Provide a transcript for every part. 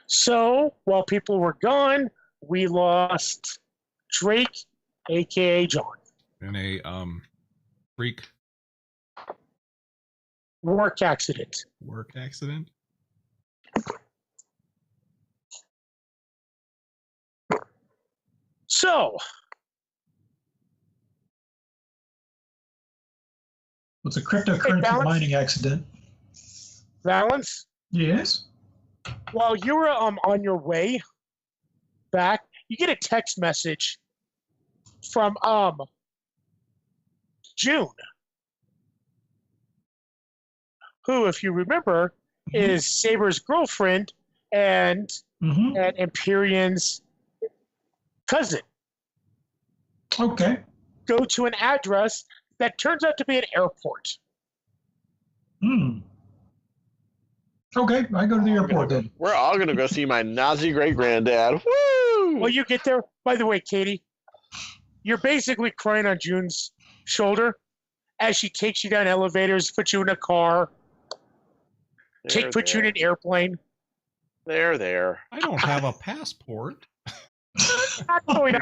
So while people were gone, we lost Drake, aka John. In a freak Work accident. work accident. So It's a cryptocurrency mining accident. Valance, Yes. while you were on your way back, you get a text message from June, who, if you remember, is Saber's girlfriend and Empyrean's cousin. Okay. Go to an address that turns out to be an airport. Okay, I go to the airport then. We're all going to go see my Nazi great-granddad. Woo! Well, you get there. By the way, Katie, you're basically crying on June's shoulder as she takes you down elevators, puts you in a car, puts you in an airplane. There. I don't have a passport. You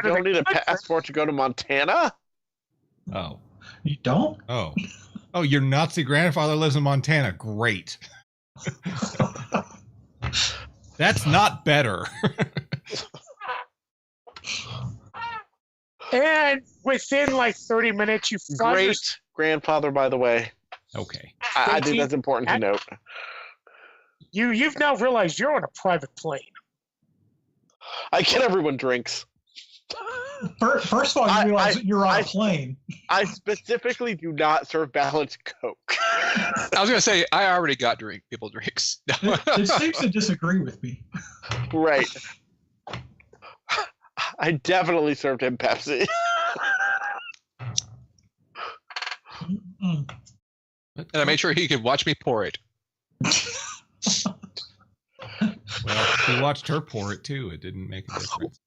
don't need a passport to go to Montana? Oh. You don't? Oh, your Nazi grandfather lives in Montana. Great. That's not better. And within like 30 minutes, you find Great grandfather, by the way. Okay. I think that's important to note. You've now realized you're on a private plane. I get everyone drinks. First of all, you realize that you're on a plane. I specifically do not serve balanced Coke. I was going to say, I already got people drinks. It seems to disagree with me. Right. I definitely served him Pepsi. And I made sure he could watch me pour it. Well, he watched her pour it too. It didn't make a difference.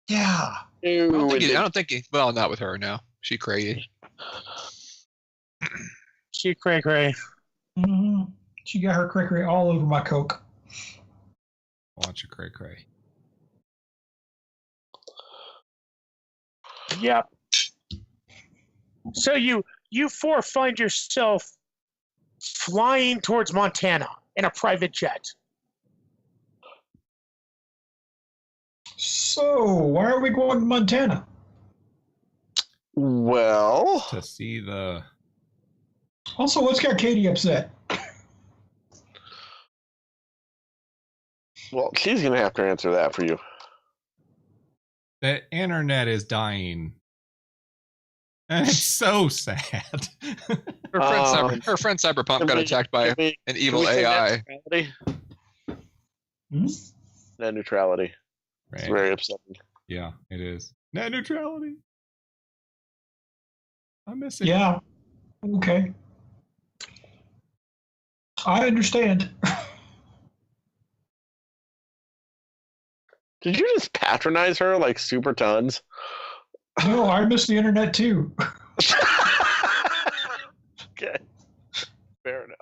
Yeah. I don't think he, well, not with her now. She crazy. She cray. She got her cray all over my Coke. Watch your cray. Yep. So you four find yourself flying towards Montana in a private jet. So, why are we going to Montana? Well, to see the. Also, what's got Katie upset? Well, she's going to have to answer that for you. The internet is dying. And it's so sad. Her friend Cyberpunk got attacked by an evil AI. Net neutrality. Right. It's very upsetting. Yeah, it is. Net neutrality. I miss it. Yeah. Okay. I understand. Did you just patronize her like super tons? No, I miss the internet too. Okay. Fair enough.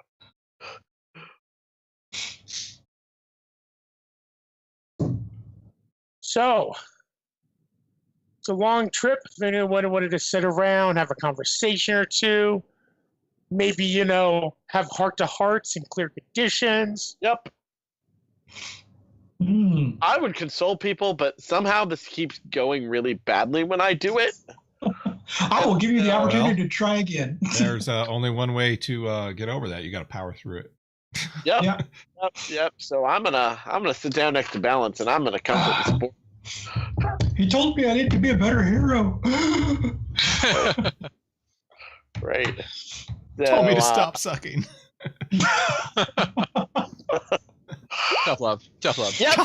So it's a long trip. If anyone wanted to sit around, have a conversation or two, maybe, have heart-to-hearts in clear conditions. Yep. I would console people, but somehow this keeps going really badly when I do it. I will give you the opportunity to try again. There's only one way to get over that. You got to power through it. Yep. Yep. So I'm gonna sit down next to Balance, and I'm gonna comfort the sport. He told me I need to be a better hero. Right. Told me to stop sucking. Tough love. Yep.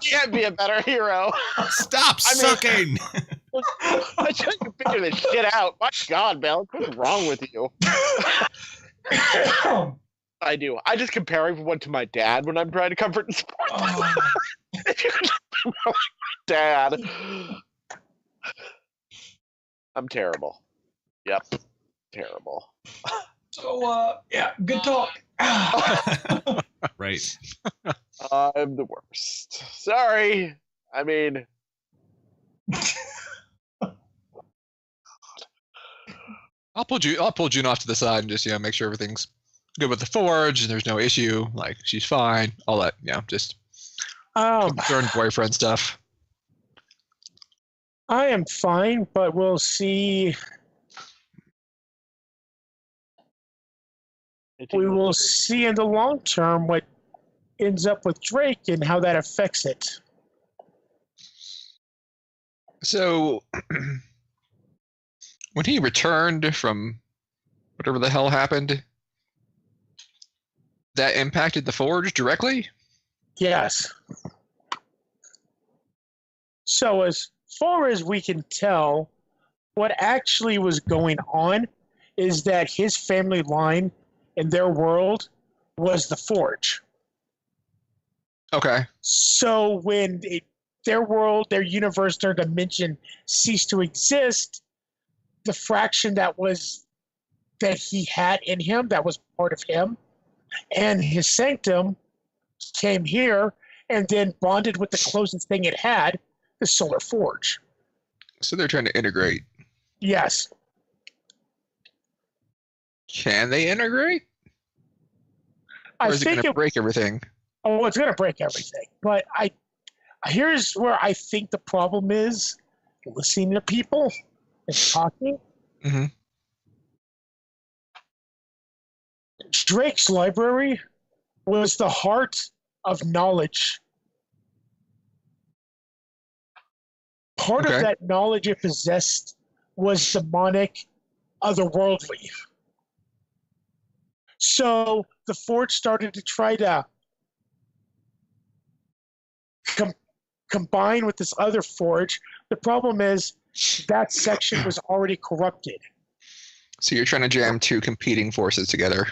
Can't be a better hero. Stop sucking. I try to figure this shit out. My God, Balance, what's wrong with you? I do. I just compare everyone to my dad when I'm trying to comfort and support. Dad. I'm terrible. Yep. Terrible. So, yeah, good talk. Right. I'm the worst. Sorry. I mean, I'll pull June off to the side and just make sure everything's good with the forge and there's no issue. Like she's fine. All that. Just concerned boyfriend stuff. I am fine, but we'll see. We will see in the long term what ends up with Drake and how that affects it. So, when he returned from whatever the hell happened, that impacted the forge directly? Yes. So as far as we can tell, what actually was going on is that his family line in their world was the forge. Okay. So when their world, their universe, their dimension ceased to exist, the fraction that he had in him, that was part of him, and his sanctum came here and then bonded with the closest thing it had, the solar forge. So they're trying to integrate. Yes. Can they integrate? Or is it going to break everything? Oh, it's going to break everything. But here's where I think the problem is: listening to people and talking. Mm-hmm. Drake's library was the heart of knowledge. Part of that knowledge it possessed was demonic, otherworldly. So the Forge started to try to combine with this other Forge. The problem is that section was already corrupted. So you're trying to jam two competing forces together.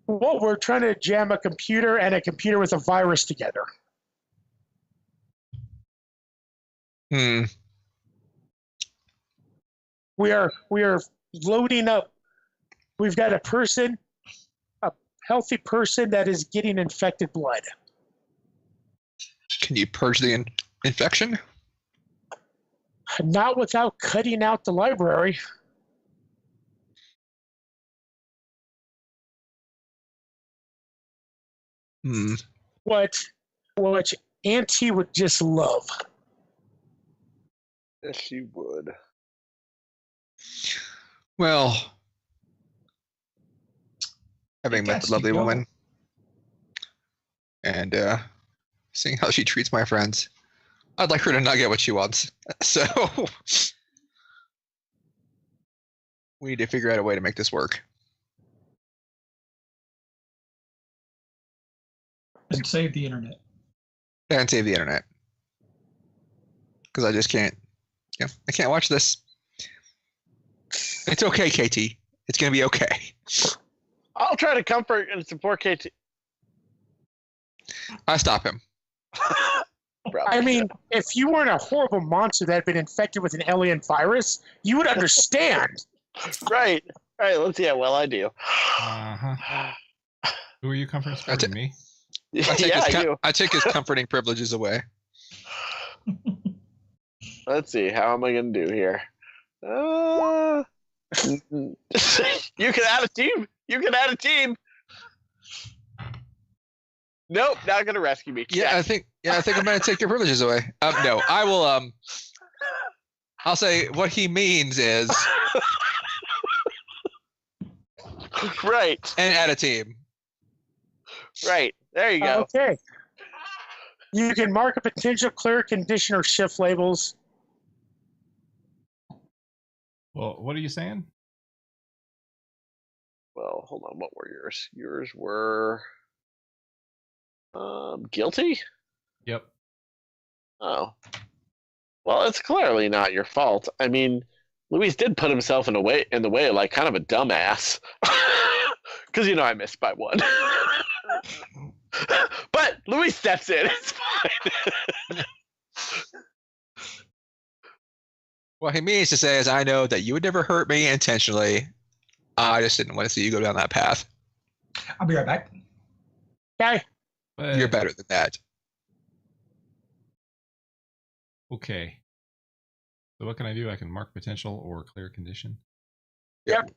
Well, we're trying to jam a computer and a computer with a virus together. Hmm. We are loading up. We've got a healthy person that is getting infected blood. Can you purge the infection? Not without cutting out the library. Hmm. What Auntie would just love. Yes, she would. Well, having met the lovely woman and seeing how she treats my friends, I'd like her to not get what she wants. So we need to figure out a way to make this work. And save the internet. And save the internet. Because I just can't. I can't watch this. It's okay, KT. It's going to be okay. I'll try to comfort and support KT. I stop him. I mean, if you weren't a horrible monster that had been infected with an alien virus, you would understand. Right. All right, let's see how well I do. Uh-huh. Who are you comforting? Me? I take his comforting privileges away. Let's see. How am I going to do here? You can add a team. Nope, not going to rescue me. I think I'm going to take your privileges away. No, I will. I'll say what he means is right, and add a team. Right. There you go. Okay. You can mark a potential clear condition or shift labels. Well, what are you saying? Well, hold on. What were yours? Yours were guilty? Yep. Oh. Well, it's clearly not your fault. I mean, Luis did put himself in the way like kind of a dumbass. Because I missed by one. But Luis steps in. It's fine. What he means to say is, I know that you would never hurt me intentionally. I just didn't want to see you go down that path. I'll be right back. Okay. You're better than that. Okay. So what can I do? I can mark potential or clear condition. Yep.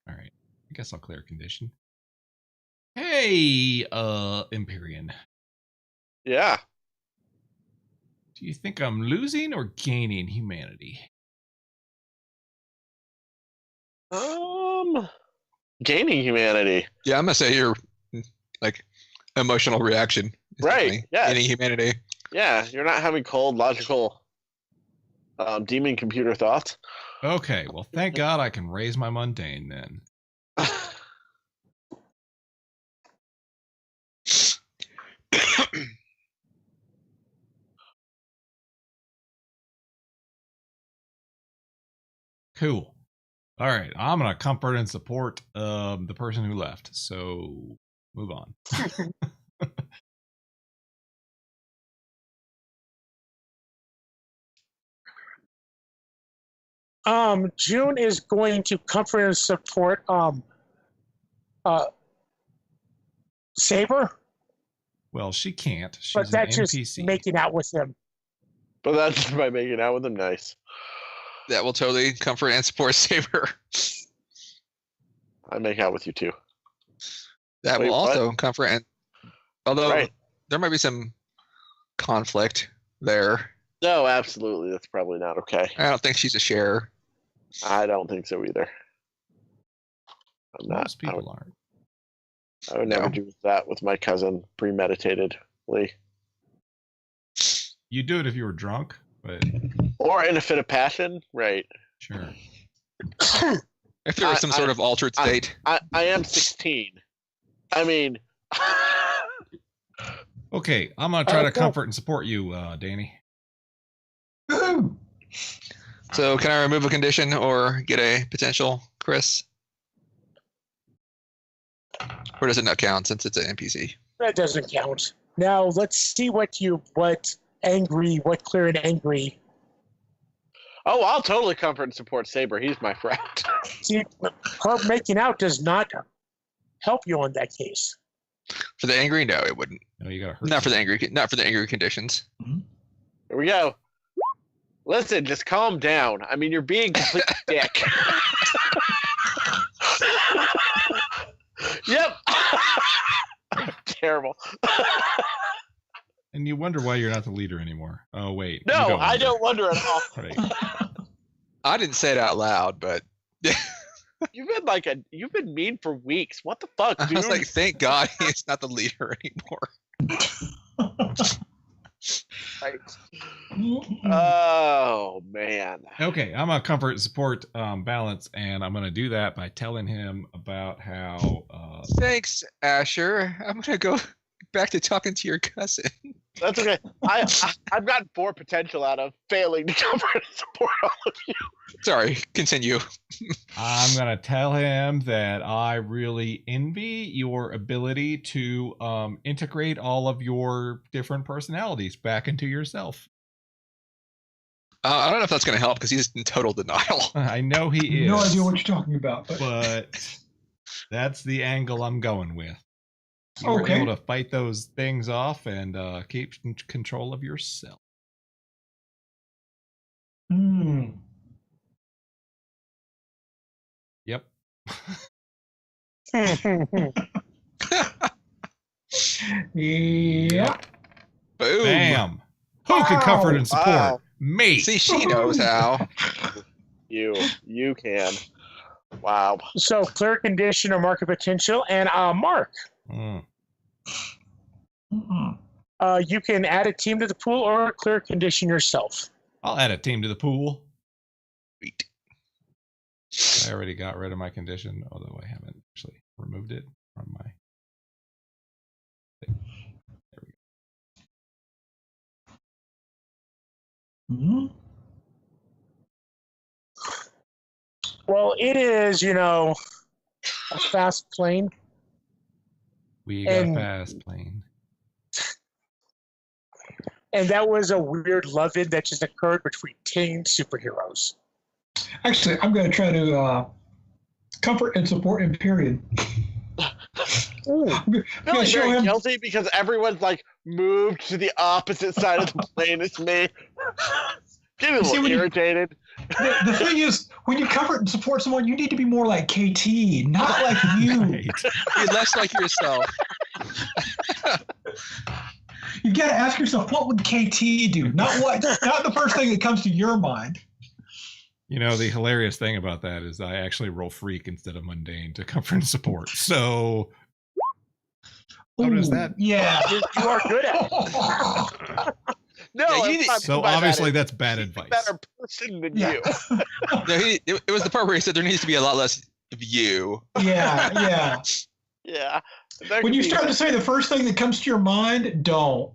All right. I guess I'll clear condition. Hey, Empyrean. Yeah. Do you think I'm losing or gaining humanity? Gaining humanity. Yeah, I'm gonna say your like emotional reaction. Right. Yeah. Gaining humanity. Yeah, you're not having cold, logical, demon computer thoughts. Okay. Well, thank God I can raise my mundane then. Cool. All right. I'm going to comfort and support the person who left. So move on. June is going to comfort and support Saber. Well, she can't. She's But that's an just NPC. making out with him. But that's just by making out with him. Nice. That will totally comfort and support Saber. I make out with you too. That Wait, will also comfort and although there might be some conflict there. No, absolutely. That's probably not okay. I don't think she's a sharer. I don't think so either. I'm not. Most people aren't. I would never do that with my cousin premeditatedly. You do it if you were drunk, but Or in a fit of passion, right? sure. If there was some sort of altered state. I am 16. I mean, Okay, I'm gonna try to comfort and support you, Danny. Woohoo! So can I remove a condition or get a potential, Chris? Or does it not count since it's an NPC? That doesn't count. Now let's see what clear and angry. oh, I'll totally comfort and support Saber. He's my friend. See, her making out does not help you in that case. For the angry, no, it wouldn't. No, you gotta hurt. Not for the angry conditions. Here we go. Listen, just calm down. I mean, you're being complete dick. Yep. Terrible. And you wonder why you're not the leader anymore. Oh wait. you No, I wonder. don't wonder at all. Right. I didn't say it out loud, but You've been mean for weeks. What the fuck, I dude? was like, thank God he's not the leader anymore. Right. Oh man. Okay, I'm gonna comfort and support Balance, and I'm gonna do that by telling him about how Thanks, Asher. I'm gonna go back to talking to your cousin. That's okay. I've gotten 4 potential out of failing to comfort and support all of you. Sorry, continue. I'm gonna tell him that I really envy your ability to integrate all of your different personalities back into yourself. I don't know if that's going to help because he's in total denial. I know he is. No idea what you're talking about. But that's the angle I'm going with. You were able to fight those things off and keep control of yourself. Yep. Yeah. Boom. Bam. Who can comfort and support? Wow. Me. See, she knows how. You can. Wow. So clear condition or market potential, and Mark. You can add a team to the pool or clear condition yourself. I'll add a team to the pool. Sweet. I already got rid of my condition, although I haven't actually removed it from my thing. There we go. Well, it is, a fast plane. We got a fast plane. And that was a weird love-in that just occurred between teen superheroes. Actually, I'm going to try to comfort and support Empyrean. Feeling very guilty because everyone's like moved to the opposite side of the plane as me. Getting a little irritated. The thing is, when you comfort and support someone, you need to be more like KT, not like you. Right. Be less like yourself. You got to ask yourself, what would KT do? Not the first thing that comes to your mind. You know, the hilarious thing about that is I actually roll freak instead of mundane to comfort and support. So, how does that? Yeah. You are good at it. No, so obviously that's bad advice. Better person than you. No, it was the part where he said there needs to be a lot less of you. Yeah. Yeah. When you start to say the first thing that comes to your mind, don't.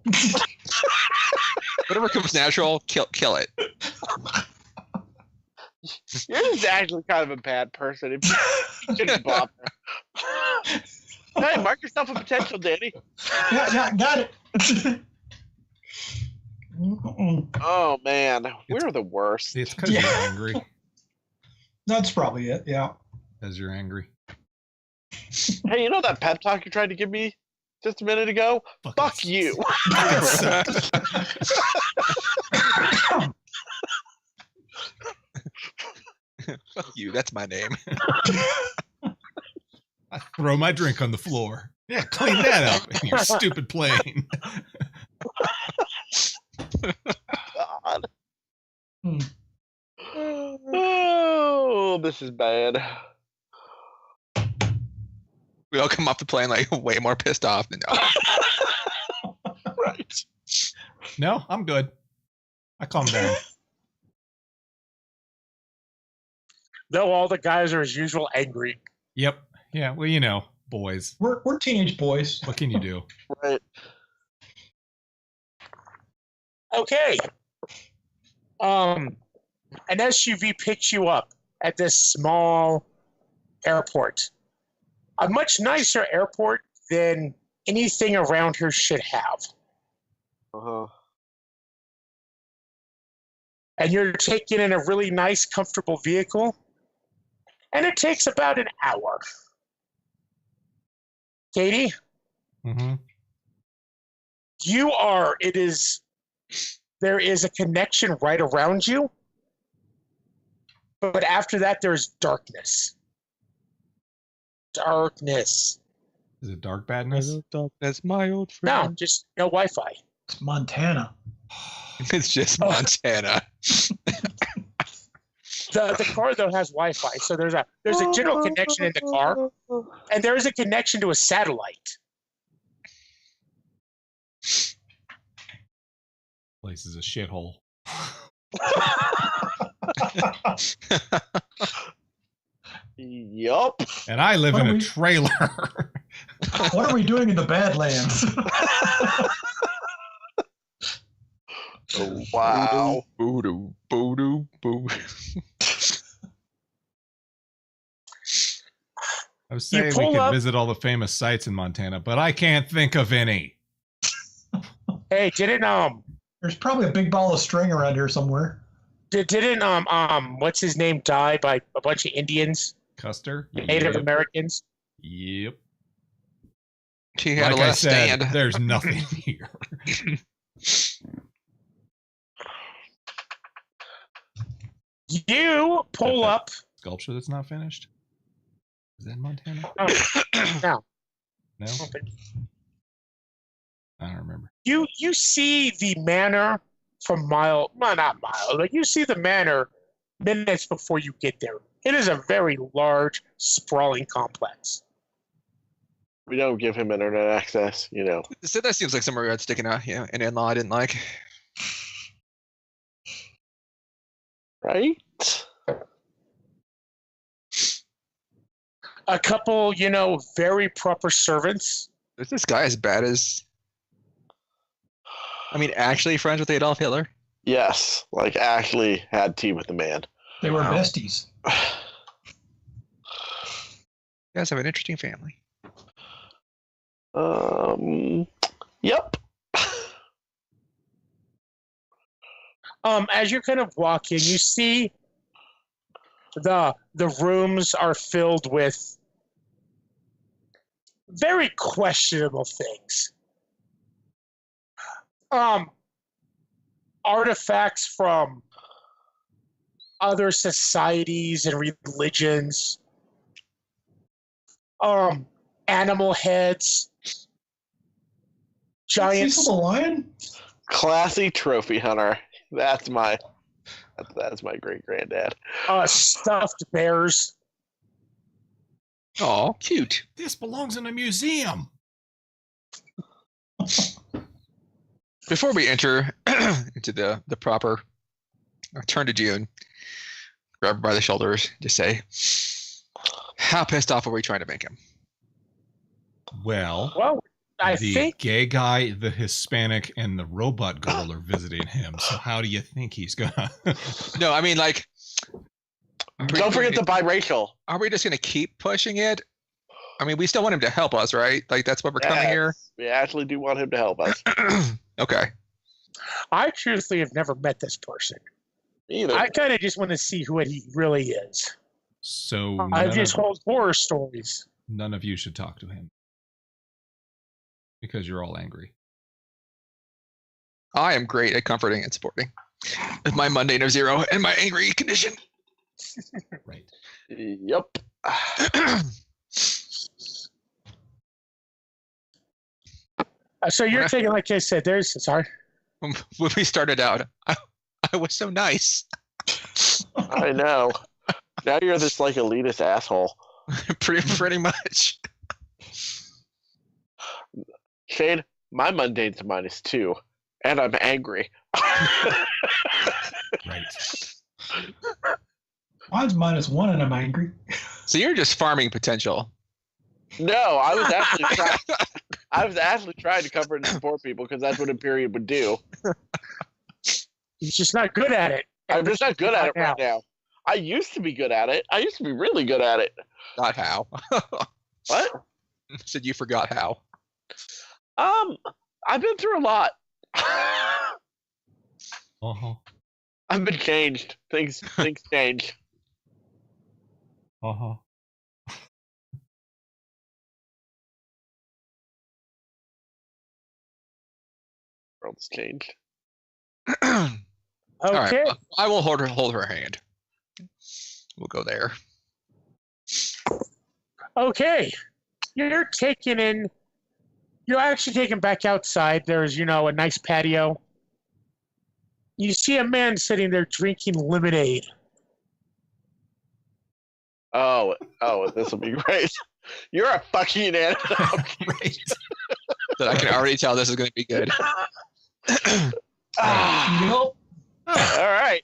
Whatever comes natural, kill it. You're just actually kind of a bad person. If you shouldn't bother. Hey, mark yourself a potential, Danny. Yeah, got it. Oh man, we're the worst. It's because you're angry. That's probably it. Yeah. Because you're angry. Hey, you know that pep talk you tried to give me just a minute ago? Fuck you. Fuck you. That's my name. I throw my drink on the floor. Yeah, clean that up in your stupid plane. God. Oh, this is bad. We all come off the plane like way more pissed off than Right. No, I'm good. I calmed down. Though all the guys are as usual angry. Yep. Yeah. Well, you know, boys. We're teenage boys. What can you do? Right. Okay. An SUV picks you up at this small airport. A much nicer airport than anything around here should have. Uh-huh. And you're taken in a really nice, comfortable vehicle. And it takes about an hour. Katie? Mm-hmm. There is a connection right around you. But after that, there's darkness. Darkness. Is it dark badness? That's my old friend. No, just no Wi-Fi. It's Montana. It's just Montana. The car though has Wi-Fi, so there's a general connection in the car, and there is a connection to a satellite. Place is a shithole. Yup. And I live in a trailer. What are we doing in the Badlands? Oh, wow. Boo-doo, boo-doo, boo. I was saying we could visit all the famous sites in Montana, but I can't think of any. Hey, There's probably a big ball of string around here somewhere. Didn't what's his name die by a bunch of Indians? Custer? Native Americans? Yep. He had like a I last said, stand. there's nothing here. You pull up. Sculpture that's not finished? Is that in Montana? No. No? I don't remember. You see the manor from not mile, but you see the manor minutes before you get there. It is a very large, sprawling complex. We don't give him internet access, you know. So that seems like somewhere we had sticking out, an in-law I didn't like. Right? A couple, very proper servants. Is this guy as bad as... actually friends with Adolf Hitler? Yes. Like, actually had tea with the man. They were besties. You guys have an interesting family. Yep. As you're kind of walking, you see the rooms are filled with very questionable things. Artifacts from other societies and religions. Animal heads. Giant. Cecil the Lion? Classy trophy hunter. That's my great granddad. Stuffed bears. Oh, cute. This belongs in a museum. Before we enter into the proper, I turn to June, grab her by the shoulders, just say, how pissed off are we trying to make him? Well, I the think gay guy, the Hispanic, and the robot girl are visiting him. So how do you think he's gonna? No, I mean, like, Don't forget the biracial. are we just going to keep pushing it? I mean, we still want him to help us, right? Like, that's what we're coming here. We actually do want him to help us. Okay. I truthfully have never met this person. Either. I kind of just want to see who he really is. So I've just told horror stories. none of you should talk to him because you're all angry. I am great at comforting and supporting. With my mundane of 0 and my angry condition. Right. Yep. So you're thinking, like I said, sorry. When we started out, I was so nice. I know. Now you're this like elitist asshole. pretty much. Shane, my mundane's -2, and I'm angry. Right. Mine's -1 and I'm angry. So you're just farming potential. No, I was actually trying to cover and support people because that's what Imperium would do. He's just not good at it. I'm just not good at it right now. I used to be good at it. I used to be really good at it. Not how. What? I said you forgot how. I've been through a lot. Uh-huh. I've been changed. Things change. Uh-huh. World's changed. Okay. All right. I will hold her hand. We'll go there. Okay. You're actually taken back outside. There's, a nice patio. You see a man sitting there drinking lemonade. Oh, this will be great. You're a fucking animal. Right. But I can already tell this is going to be good. Nope. Oh, All right.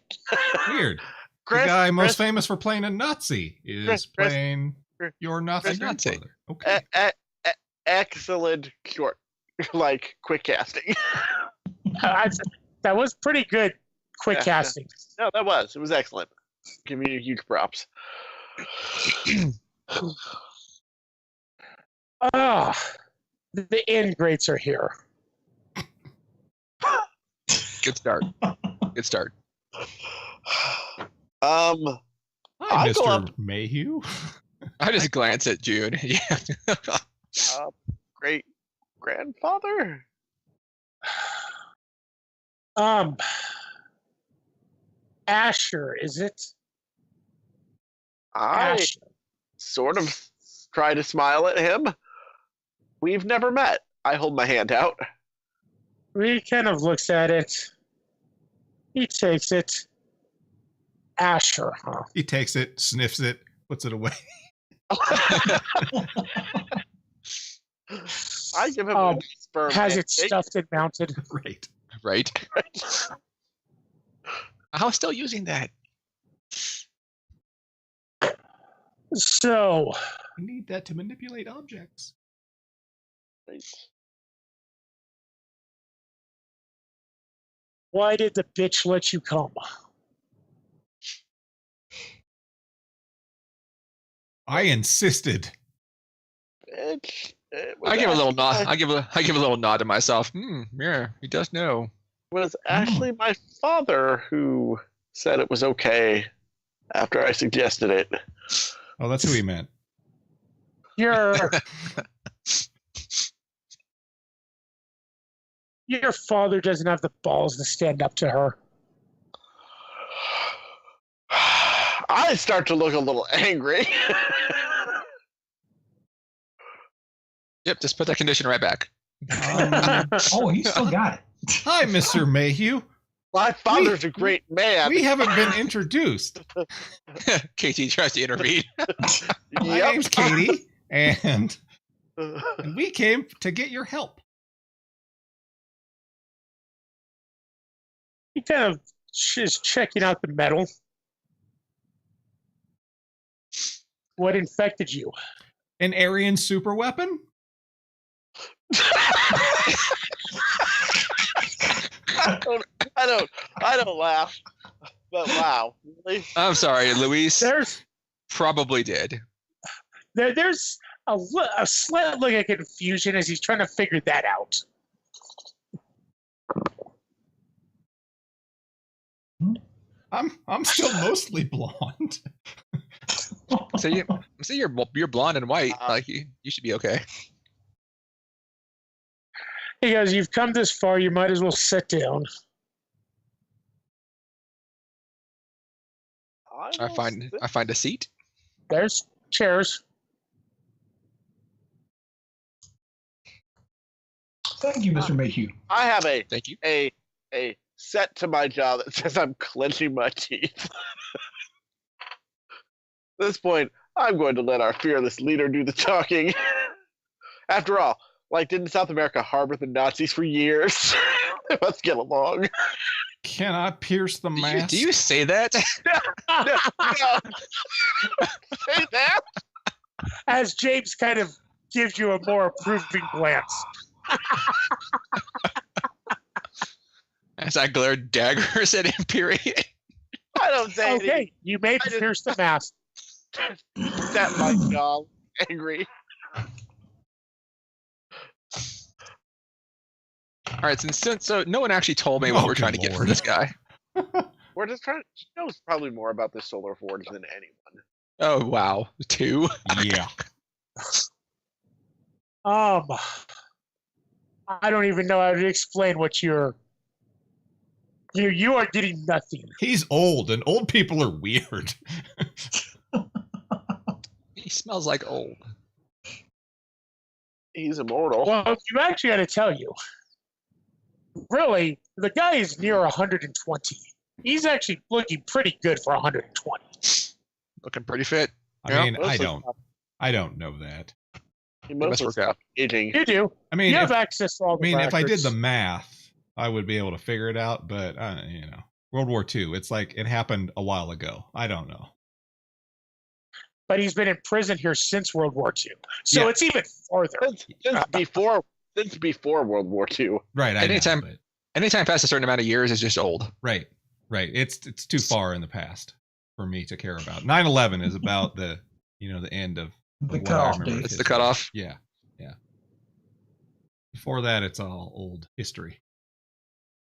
weird. Chris, the guy most Chris, famous for playing a Nazi is Chris, playing Chris, your Nazi Nazi. grandfather. Okay. excellent short, like quick casting. That was pretty good. Quick casting. No, it was excellent. Give me huge props. The ingrates are here. Good start. Good start. Hi, I go Mr. up- Mayhew. I just glance at June. Yeah. Great grandfather. Asher, is it? I Asher. sort of try to smile at him. We've never met. I hold my hand out. He kind of looks at it. He takes it. Asher, huh? He takes it, sniffs it, puts it away. I give him a sperm. Has it handshake. stuffed and mounted. Right. Right. I was still using that. So, I need that to manipulate objects. why did the bitch let you come? I insisted. I give a little nod. I give a little nod to myself. Yeah, he does know. It was actually my father who said it was okay after I suggested it. Oh, that's who he meant. You're Your father doesn't have the balls to stand up to her. I start to look a little angry. Yep, just put that condition right back. Oh, he still got it. Hi, Mr. Mayhew. My father's a great man. We haven't been introduced. KT tries to intervene. My Yep. name's Katie, and we came to get your help. He kind of is checking out the metal. What infected you? An Aryan super weapon? I don't laugh. But wow. Really? I'm sorry, Luis There's probably did. there's a slight look of confusion as he's trying to figure that out. I'm still mostly blonde. So you're blonde and white. Like you should be okay. He goes, "You've come this far. You might as well sit down." I find a seat. There's chairs. Thank you, Mr. Mayhew. I have Thank you. a set to my jaw that says I'm clenching my teeth. At this point, I'm going to let our fearless leader do the talking. After all, like, didn't South America harbor the Nazis for years? They must get along. Can I pierce the mask? Do you say that? No. Say that? As James kind of gives you a more approving glance. As I glared daggers at Imperium. I don't say anything. Okay, you may I just- pierce the mask. Set my jaw angry. All right, so no one actually told me what Oh, we're trying to good get from Lord. this guy. We're just trying. He knows probably more about the Solar Forge than anyone. Oh wow, 2. Yeah. I don't even know how to explain what you are getting nothing. He's old, and old people are weird. He smells like old. He's immortal. Well, you actually got to tell you. Really, the guy is near 120. He's actually looking pretty good for 120. Looking pretty fit. I Yeah, mean, mostly- I don't know that. He must mostly work out. aging. You do. I mean, You have if, access to all I the mean, if I did records. the math, I would be able to figure it out. But World War II. It's like it happened a while ago. I don't know. But he's been in prison here since World War II. So Yeah. it's even farther. Since before World War II. Right. I Anytime- know, but, Anytime past a certain amount of years is just old. right. It's too far in the past for me to care about. 9/11 is about the end of The what I cutoff remember date. It's as the history. cutoff. Yeah. Before that, it's all old history.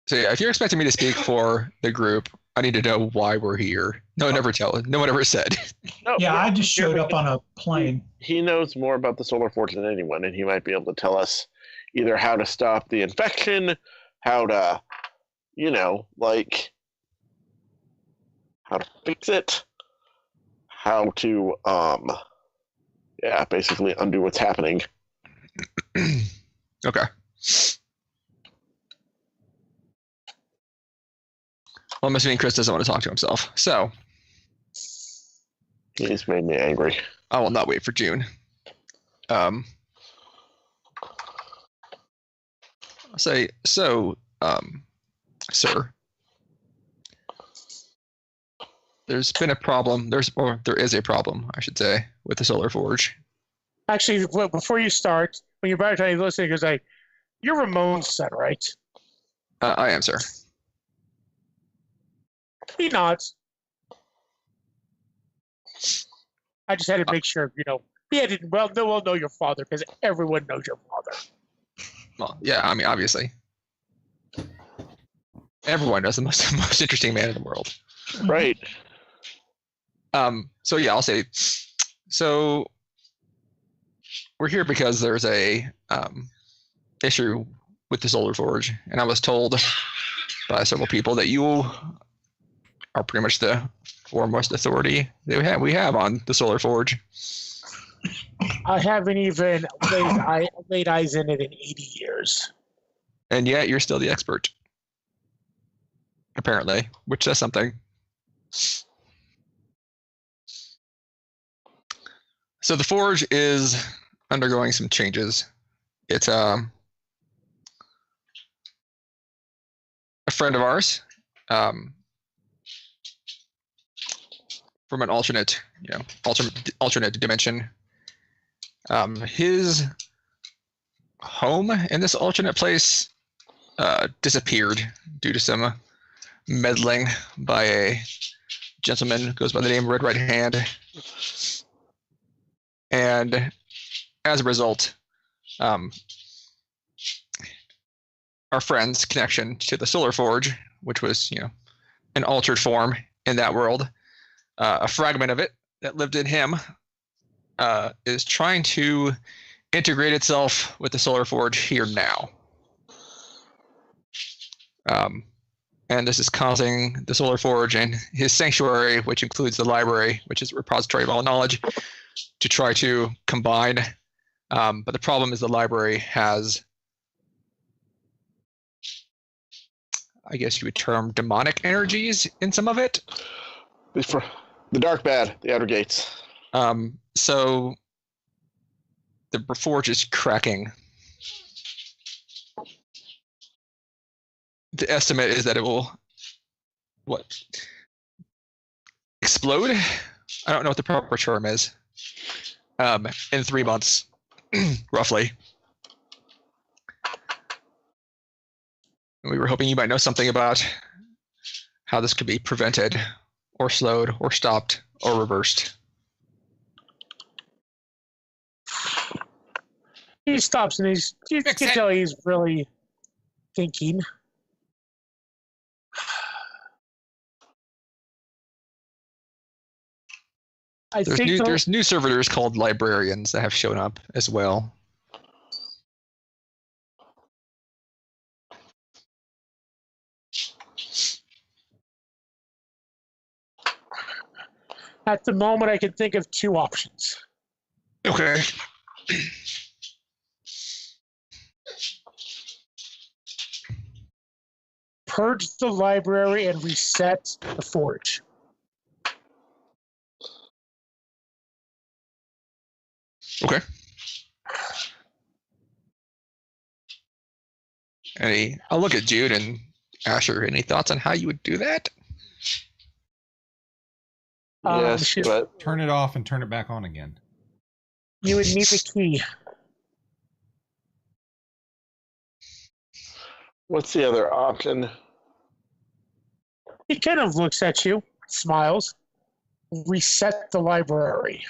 So yeah, if you're expecting me to speak for the group, I need to know why we're here. No one ever said. No, Yeah, I just showed up on a plane. He knows more about the Solar Forge than anyone, and he might be able to tell us either how to stop the infection, how to, how to fix it, how to, basically undo what's happening. Okay. Well, I'm assuming Chris doesn't want to talk to himself, so He's made me angry. I will not wait for June. I'll say, so, sir, there's been a problem. There is a problem, I should say, with the Solar Forge. Actually, before you start, when you're about to listen, he goes like, "You're Ramon's son, right?" I am, sir. He nods. I just had to make sure, he didn't know your father because everyone knows your father. Well, yeah, I mean, obviously. Everyone knows the most interesting man in the world. Right. So yeah, I'll say, so we're here because there's a issue with the Solar Forge, and I was told by several people that you are pretty much the foremost authority that we have on the Solar Forge. I haven't even laid eyes in it in 80 years. And yet you're still the expert. Apparently, which says something. So the Forge is undergoing some changes. It's a friend of ours from an alternate dimension. His home in this alternate place disappeared due to some meddling by a gentleman who goes by the name Red Right Hand. And as a result, our friend's connection to the Solar Forge, which was, an altered form in that world, a fragment of it that lived in him, is trying to integrate itself with the Solar Forge here now. And this is causing the Solar Forge and his sanctuary, which includes the library, which is a repository of all knowledge, to try to combine. But the problem is the library has, I guess you would term, demonic energies in some of it. For the dark bad, the outer gates. So the forge is cracking. The estimate is that it will, explode? I don't know what the proper term is. In 3 months, roughly. We were hoping you might know something about how this could be prevented, or slowed, or stopped, or reversed. He stops and you can tell he's really thinking. There's new servitors called librarians that have shown up as well. At the moment, I can think of 2 options. Okay. Purge the library and reset the forge. Okay. I'll look at Jude and Asher. Any thoughts on how you would do that? Yes, but Turn it off and turn it back on again. You would need the key. what's the other option? He kind of looks at you, smiles. Reset the library.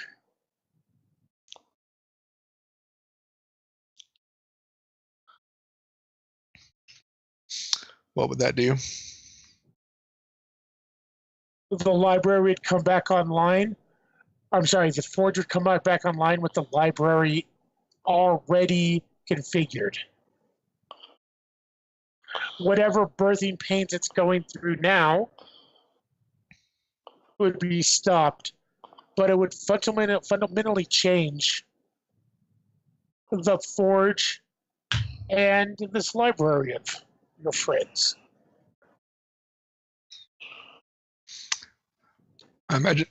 What would that do? The library would come back online. I'm sorry, the forge would come back online with the library already configured. Whatever birthing pains it's going through now would be stopped, but it would fundamentally change the forge and this library of your friends. I imagine.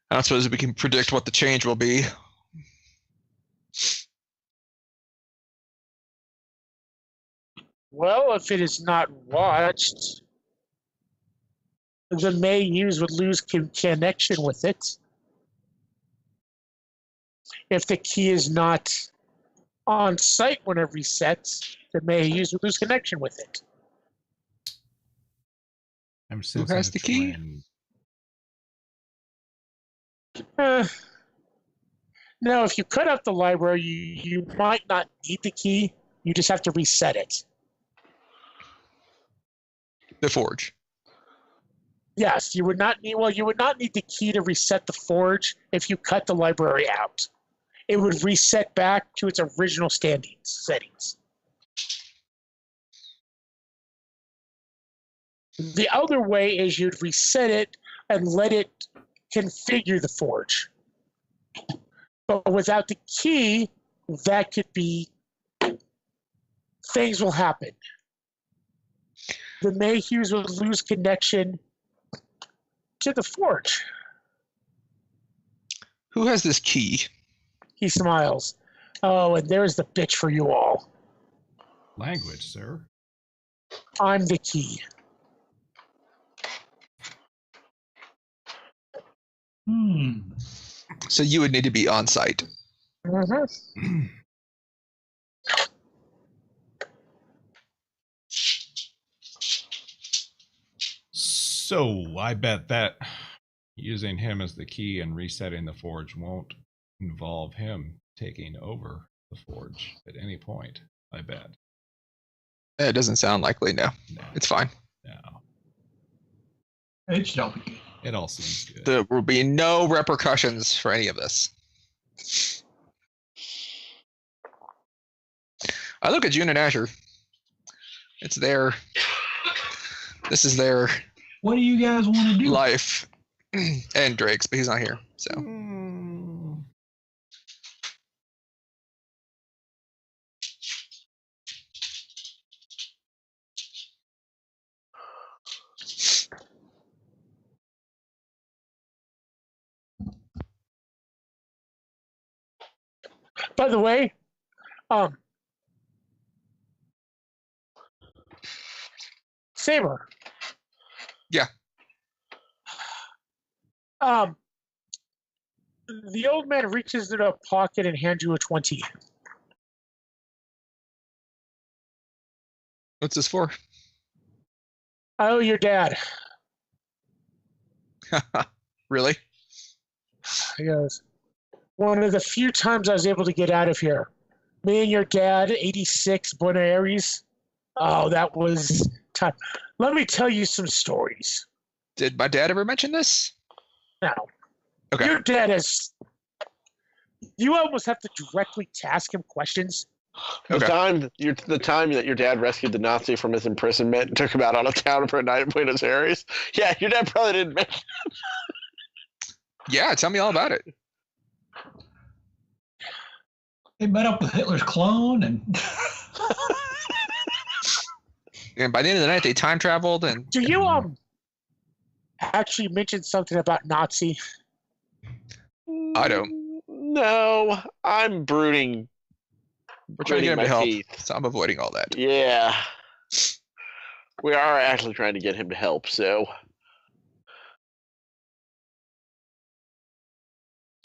I don't suppose we can predict what the change will be. Well, if it is not watched, the Mayhews would lose connection with it. If the key is not on site when it resets, the Mayhews would lose connection with it. I'm Who has the key? No, if you cut out the library, you might not need the key. You just have to reset it. The forge. Yes, you would not need. Well, you would not need the key to reset the forge if you cut the library out. it would reset back to its original settings. The other way is you'd reset it and let it configure the forge. But without the key, that could be, things will happen. The Mayhews will lose connection to the forge. Who has this key? He smiles. Oh, and there's the bitch for you all. Language, sir. I'm the key. So you would need to be on site. Mm-hmm. So I bet that using him as the key and resetting the forge won't involve him taking over the forge at any point. I bet. It doesn't sound likely. No, No, it's fine. no. It should all be good. It all seems good. There will be no repercussions for any of this. I look at June and Asher. It's their. This is their What do you guys want to do? life, and Drake's, but he's not here. So By the way, Saber. Yeah. The old man reaches into a pocket and hands you a 20. what's this for? I owe your dad. Really? He goes, one of the few times I was able to get out of here. Me and your dad, 86 Buenos Aires. Oh, that was time. Let me tell you some stories. Did my dad ever mention this? Now, Okay. your dad has. You almost have to directly task him questions. The time that your dad rescued the Nazi from his imprisonment and took him out on a town for a night in Buenos Aires. Yeah, your dad probably didn't mention. Yeah, tell me all about it. They met up with Hitler's clone and And by the end of the night, they time traveled and. Do you actually mention something about Nazi? I don't. No, I'm brooding. We're trying to get him my to help, teeth. so I'm avoiding all that. Yeah. We are actually trying to get him to help, so.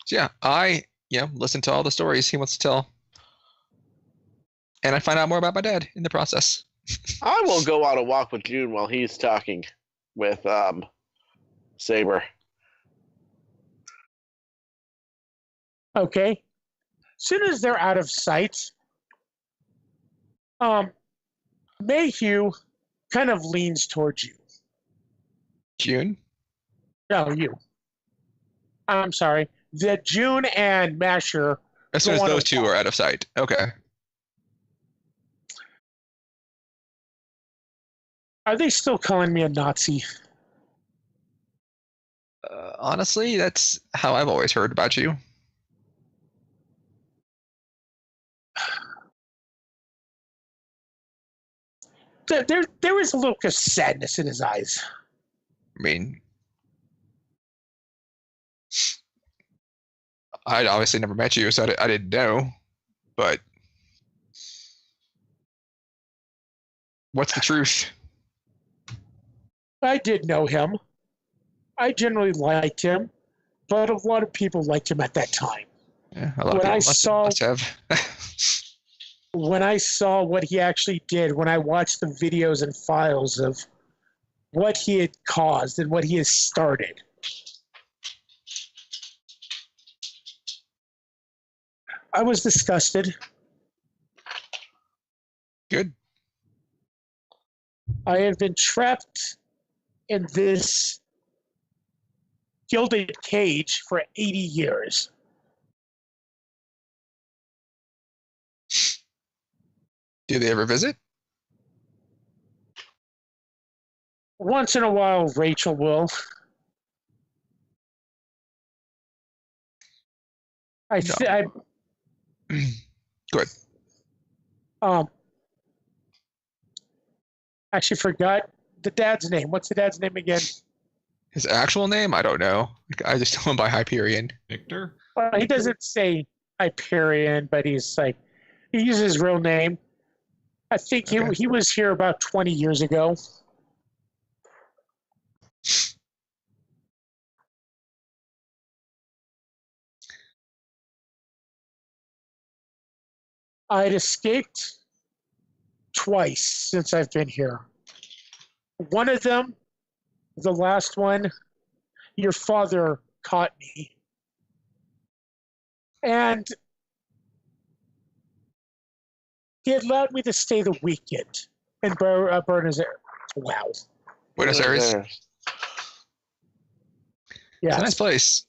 So yeah, I listen to all the stories he wants to tell, and I find out more about my dad in the process. I will go on a walk with June while he's talking with Saber. Okay. Soon as they're out of sight, Mayhew kind of leans towards you. June? No, you. I'm sorry. The June and Masher. As soon as Go on those a two walk. are out of sight. Okay. Are they still calling me a Nazi? Honestly, that's how I've always heard about you. There is a look of sadness in his eyes. I mean, I'd obviously never met you, so I didn't know. But what's the truth? I did know him. I generally liked him, but a lot of people liked him at that time. Yeah, a lot of When people I must have. When I saw what he actually did, when I watched the videos and files of what he had caused and what he has started, I was disgusted. Good. I have been trapped in this gilded cage for 80 years. Do they ever visit? Once in a while, Rachel will. I Good. actually forgot the dad's name. What's the dad's name again? His actual name? I don't know. I just know him by Hyperion. Victor? Well, he doesn't say Hyperion, but he's like, he uses his real name. I think Okay. he was here about 20 years ago. I had escaped twice since I've been here. One of them, the last one, your father caught me. And he had allowed me to stay the weekend in Buenos Aires. Wow. Buenos Aires. Yeah. It's a nice place.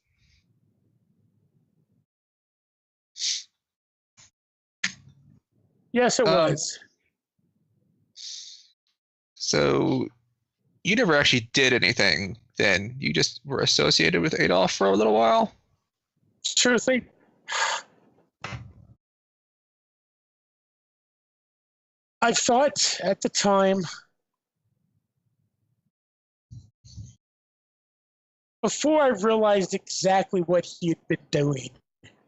Yes, it was. So you never actually did anything then. You just were associated with Adolf for a little while? Truthfully, I thought at the time, before I realized exactly what he had been doing,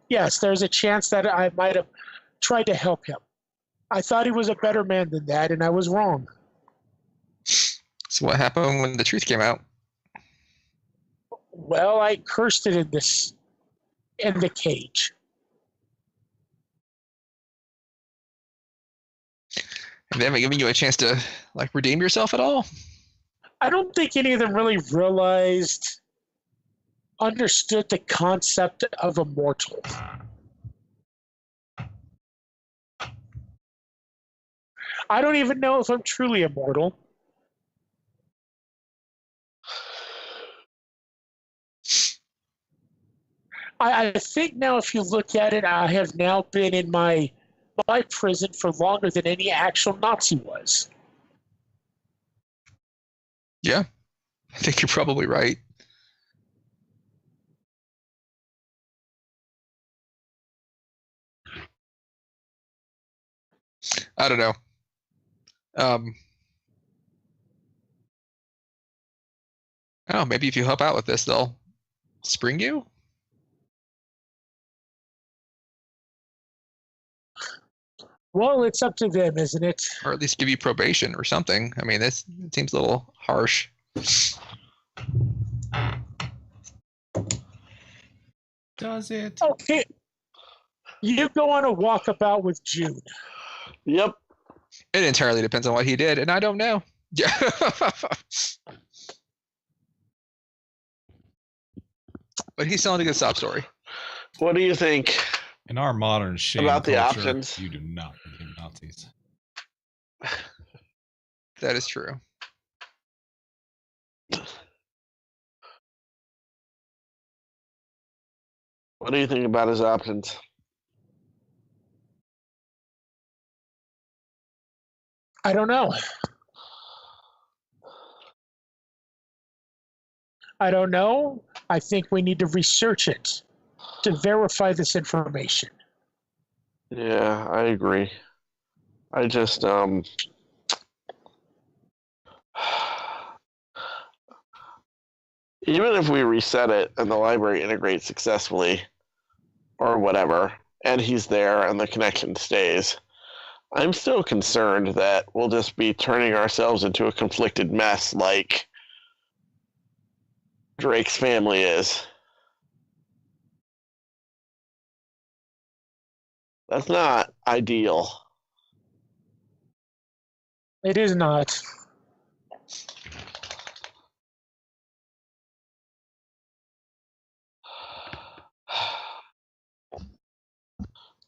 yes, there's a chance that I might have tried to help him. I thought he was a better man than that, and I was wrong. So what happened when the truth came out? Well, I cursed it in the cage. And they haven't given you a chance to like redeem yourself at all? I don't think any of them really understood the concept of immortal. I don't even know if I'm truly immortal. I think now, if you look at it, I have now been in my prison for longer than any actual Nazi was. Yeah, I think you're probably right. I don't know. Oh, maybe if you help out with this, they'll spring you? Well, it's up to them, isn't it? Or at least give you probation or something. I mean, this seems a little harsh. Does it? Okay. You go on a walkabout with June. Yep. It entirely depends on what he did, and I don't know. Yeah. But he's telling a good sob story. What do you think? In our modern shame About the culture, options. you do not forgive Nazis. That is true. What do you think about his options? I don't know. I don't know. I think we need to research it to verify this information. Yeah, I agree. I just even if we reset it and the library integrates successfully or whatever, and he's there and the connection stays, I'm still concerned that we'll just be turning ourselves into a conflicted mess like Drake's family is. That's not ideal. It is not.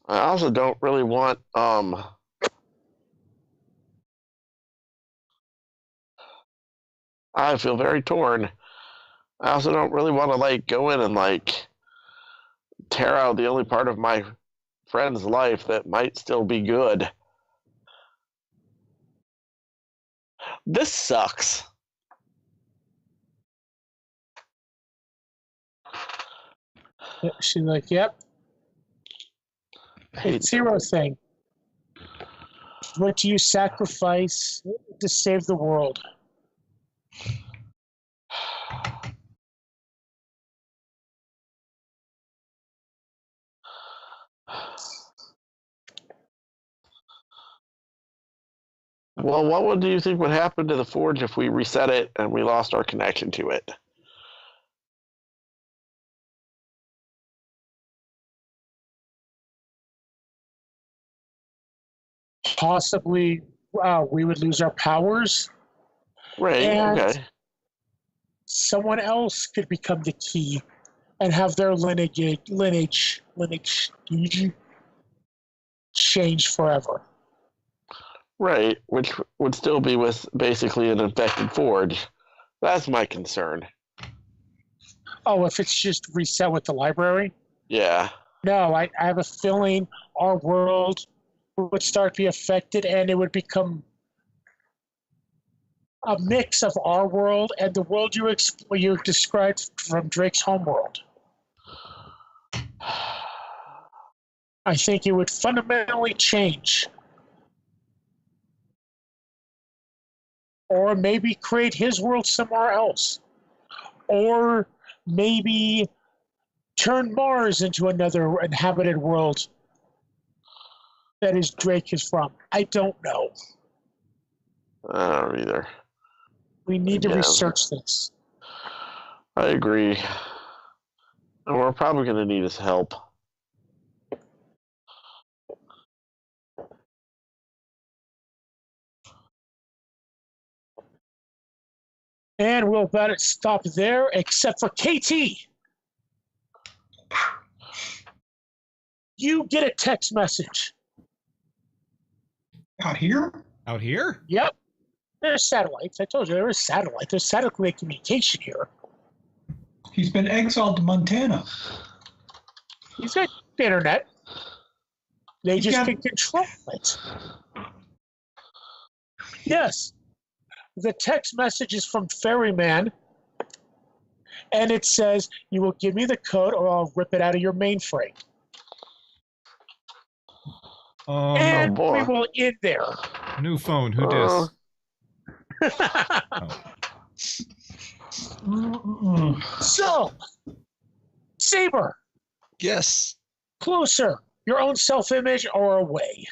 I also don't really want I feel very torn. I also don't really want to like go in and like tear out the only part of my friend's life that might still be good. This sucks. She's like, yep. It's Zero thing. What do you sacrifice to save the world? Well, what do you think would happen to the Forge if we reset it and we lost our connection to it? Possibly we would lose our powers. Right, And okay. someone else could become the key and have their lineage change forever. Right, which would still be with basically an infected Forge. That's my concern. Oh, if it's just reset with the library? Yeah. No, I have a feeling our world would start to be affected and it would become a mix of our world and the world you described from Drake's homeworld. I think it would fundamentally change. Or maybe create his world somewhere else. Or maybe turn Mars into another inhabited world that is Drake is from. I don't know. I don't either. We need to Yeah. research this. I agree. And we're probably going to need his help. And we'll about it stop there, except for KT. You get a text message. Out here? Out here? Yep. There's satellites. I told you there is satellite. There's satellite communication here. He's been exiled to Montana. He's got the internet. They He's just got- can control it. Yes. The text message is from Ferryman, and it says, you will give me the code or I'll rip it out of your mainframe. And boy. we will end there. New phone. Who dis? Oh. So, Saber, Yes. closer, your own self-image or away?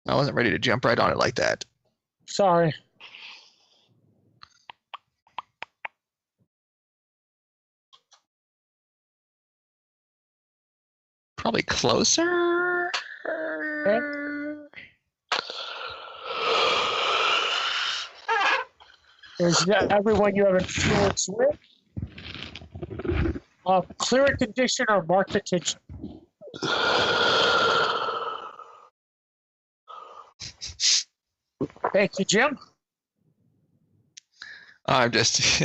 I wasn't ready to jump right on it like that. Sorry. Probably closer. There's everyone you have influence with. Clear a condition or mark the tension. Thank you, Jim. I'm just.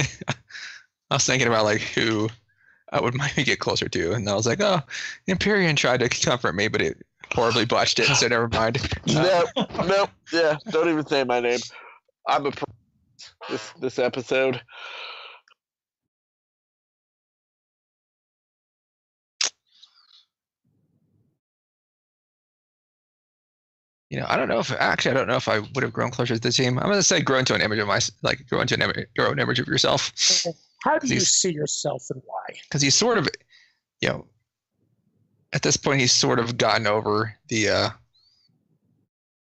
I was thinking about like who I would maybe get closer to, and I was like, oh, Empyrean tried to comfort me, but it horribly botched it, so never mind. Nope. Yeah, don't even say my name. I'm a this episode. I don't know if I would have grown closer to the team. I'm gonna say grow into an image of grow into your own image of yourself. How do you see yourself and why? Because he's sort of, at this point he's sort of gotten over the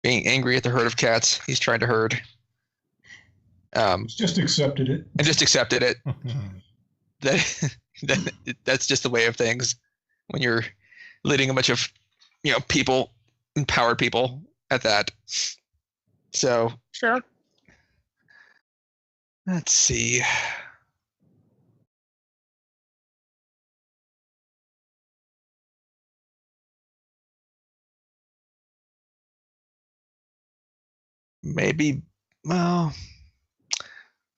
being angry at the herd of cats he's trying to herd. Just accepted it. And just accepted it. That's just the way of things when you're leading a bunch of people, empowered people at that. So Sure. let's see. Maybe, well,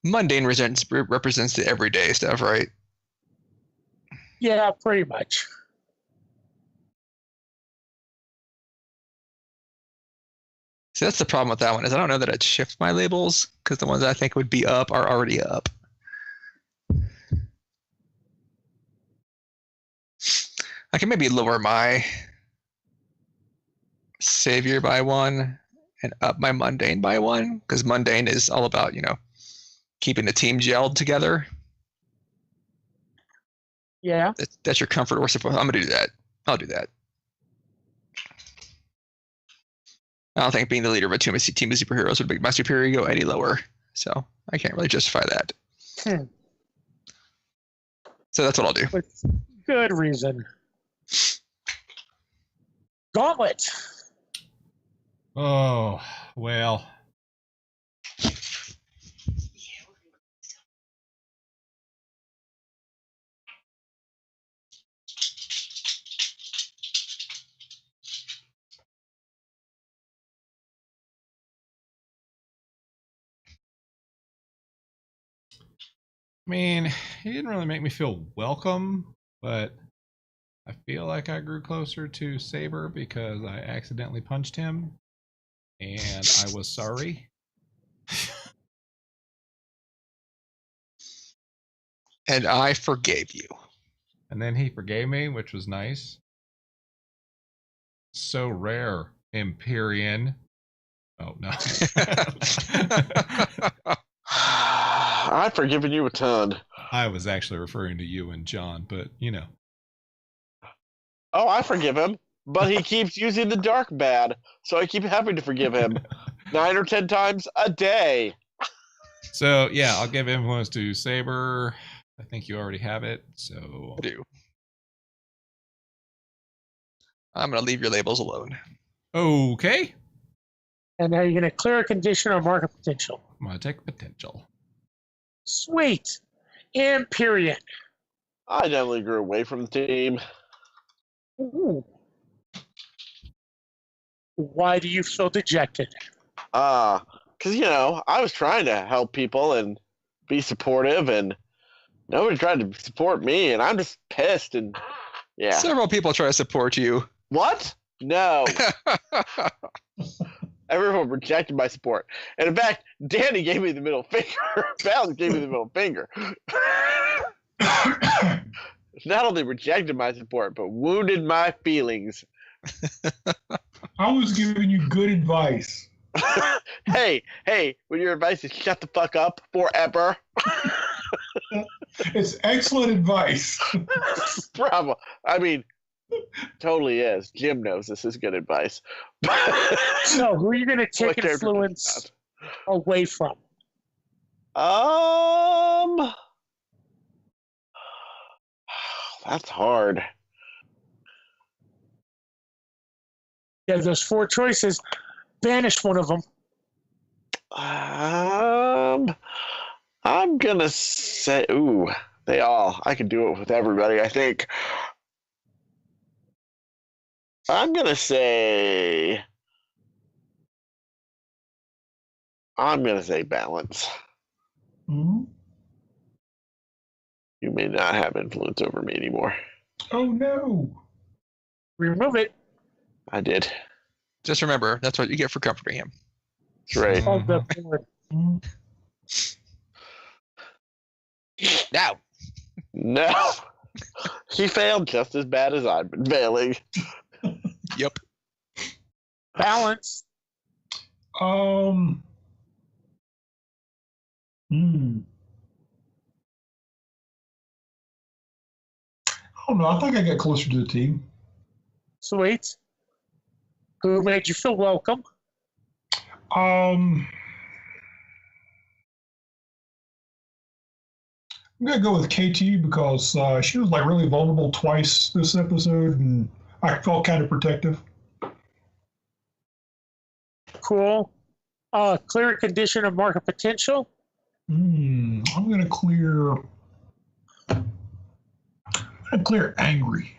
mundane represents the everyday stuff, right? Yeah, pretty much. See, that's the problem with that one is I don't know that I'd shift my labels because the ones I think would be up are already up. I can maybe lower my savior by one and up my mundane by one because mundane is all about, keeping the team gelled together. Yeah. That's your comfort or support. I'm going to do that. I'll do that. I don't think being the leader of a team of superheroes would make my superior go any lower. So I can't really justify that. So that's what I'll do. With good reason. Gauntlet. Oh, well. I mean, he didn't really make me feel welcome, but I feel like I grew closer to Saber because I accidentally punched him, and I was sorry. And I forgave you. And then he forgave me, which was nice. So rare, Empyrean. Oh, no. I've forgiven you a ton. I was actually referring to you and John, but, Oh, I forgive him, but he keeps using the dark bad, so I keep having to forgive him 9 or 10 times a day. So, yeah, I'll give influence to Saber. I think you already have it, so... I do. I'm going to leave your labels alone. Okay. And now you're going to clear a condition or mark a potential. I'm going to take potential. Sweet. Empyrean. I definitely grew away from the team. Ooh. Why do you feel dejected? Because, I was trying to help people and be supportive, and nobody tried to support me, and I'm just pissed, and yeah. Several people try to support you. What? No. Everyone rejected my support. And in fact, Danny gave me the middle finger. Balance gave me the middle finger. Not only rejected my support, but wounded my feelings. I was giving you good advice. Hey, when your advice is shut the fuck up forever. It's excellent advice. Bravo. I mean, totally is. Jim knows this is good advice. So, who are you going to take What character influence does away from? That's hard. You have those 4 choices. Banish one of them. I'm gonna say, I could do it with everybody, I think. I'm gonna say balance. Mm-hmm. You may not have influence over me anymore. Oh, no. Remove it. I did. Just remember, that's what you get for comforting him. That's right. Of the board. Mhm. Now. No. He failed just as bad as I've been failing. Yep. Balance. I don't know. I think I got closer to the team. Sweet. Who made you feel welcome? I'm gonna go with KT because she was like really vulnerable twice this episode, and I felt kind of protective. Cool. Clear a condition or mark a potential. I'm gonna clear. I'm clear angry.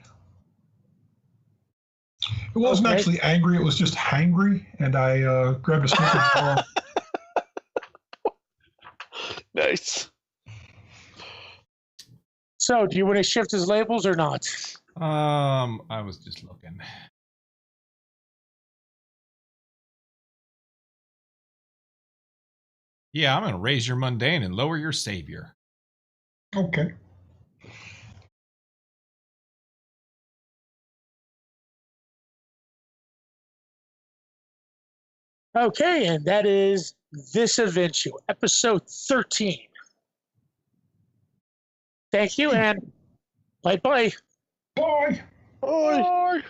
It wasn't actually angry; it was just hangry, and I grabbed a Snickers bar. Nice. So, do you want to shift his labels or not? I was just looking. Yeah, I'm gonna raise your mundane and lower your savior. Okay. Okay, and that is This Adventure, episode 13. Thank you, and bye-bye. Bye. Bye.